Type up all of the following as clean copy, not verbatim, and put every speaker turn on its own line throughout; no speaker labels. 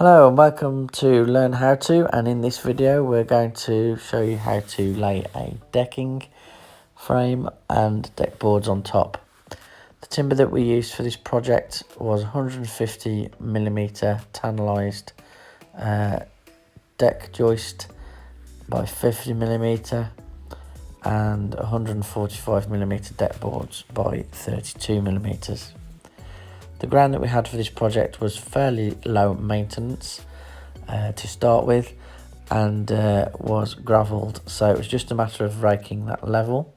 Hello and welcome to Learn How To, and in this video we're going to show you how to lay a decking frame and deck boards on top. The timber that we used for this project was 150mm tannalised deck joist by 50mm and 145mm deck boards by 32mm. The ground that we had for this project was fairly low maintenance to start with, and was gravelled, so it was just a matter of raking that level.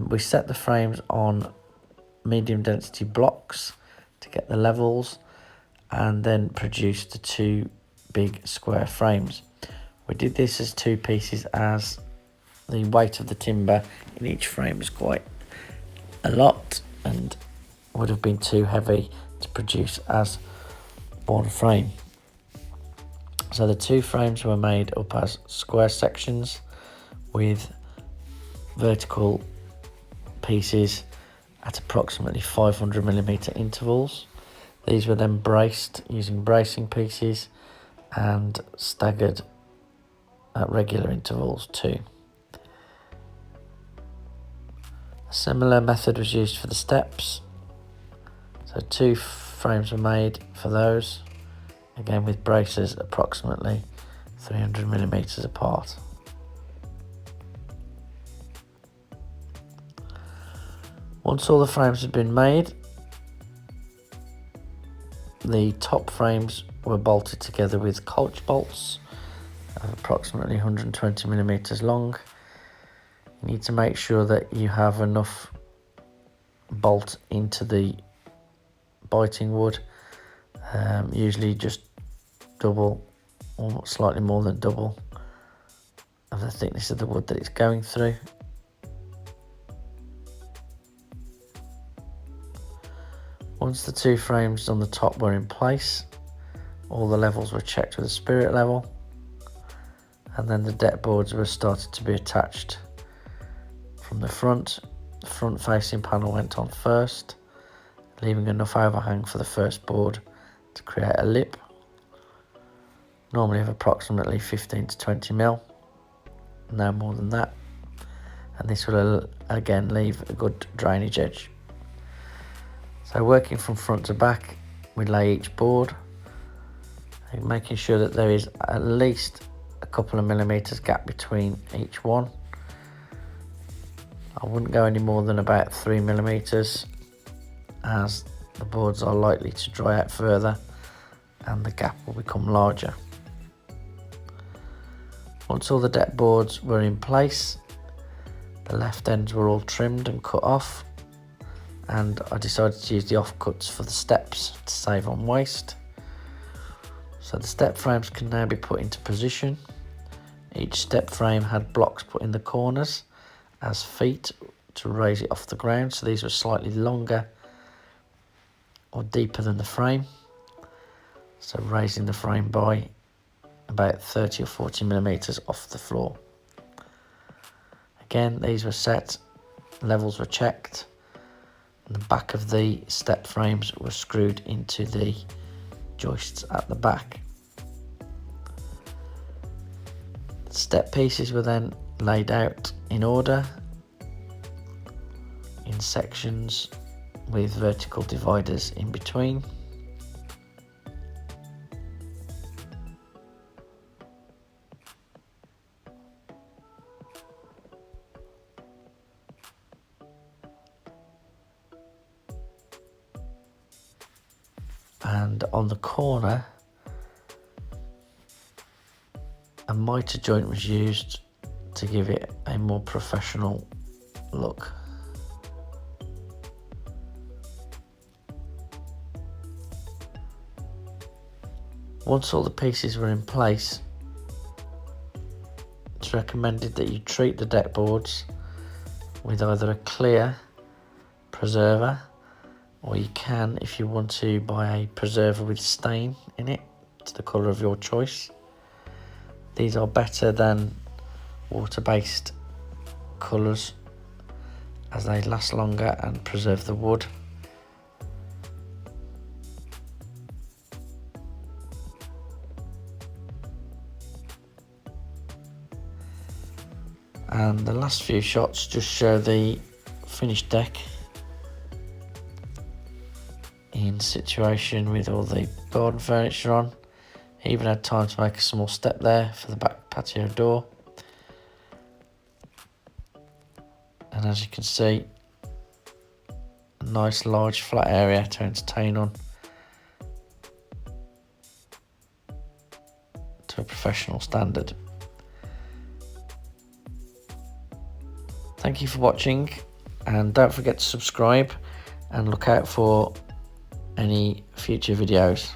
We set the frames on medium density blocks to get the levels, and then produced the two big square frames. We did this as two pieces as the weight of the timber in each frame is quite a lot and would have been too heavy to produce as one frame. So the two frames were made up as square sections with vertical pieces at approximately 500mm intervals. These were then braced using bracing pieces and staggered at regular intervals too. A similar method was used for the steps. So two frames were made for those, again with braces approximately 300mm apart. Once all the frames had been made, the top frames were bolted together with Colch bolts of approximately 120mm long. You need to make sure that you have enough bolt into the biting wood, usually just double or slightly more than double of the thickness of the wood that it's going through. Once the two frames on the top were in place, all the levels were checked with a spirit level, and then the deck boards were started to be attached from the front. The front facing panel went on first, leaving enough overhang for the first board to create a lip, normally of approximately 15 to 20mm, no more than that, and this will again leave a good drainage edge. So working from front to back, we lay each board, making sure that there is at least a couple of millimeters gap between each one. I wouldn't go any more than about 3mm, as the boards are likely to dry out further and the gap will become larger. Once all the deck boards were in place, the left ends were all trimmed and cut off, and I decided to use the offcuts for the steps to save on waste. So the step frames can now be put into position. Each step frame had blocks put in the corners as feet to raise it off the ground, so these were slightly longer or deeper than the frame, so raising the frame by about 30 or 40mm off the floor. Again, these were set, levels were checked, and the back of the step frames were screwed into the joists at the back. The step pieces were then laid out in order in sections with vertical dividers in between. And on the corner, a mitre joint was used to give it a more professional look. Once all the pieces were in place, it's recommended that you treat the deck boards with either a clear preserver, or you can, if you want to, buy a preserver with stain in it to the colour of your choice. These are better than water-based colours as they last longer and preserve the wood. And the last few shots just show the finished deck in situation with all the garden furniture on. Even had time to make a small step there for the back patio door. And as you can see, a nice large flat area to entertain on to a professional standard. Thank you for watching, and don't forget to subscribe and look out for any future videos.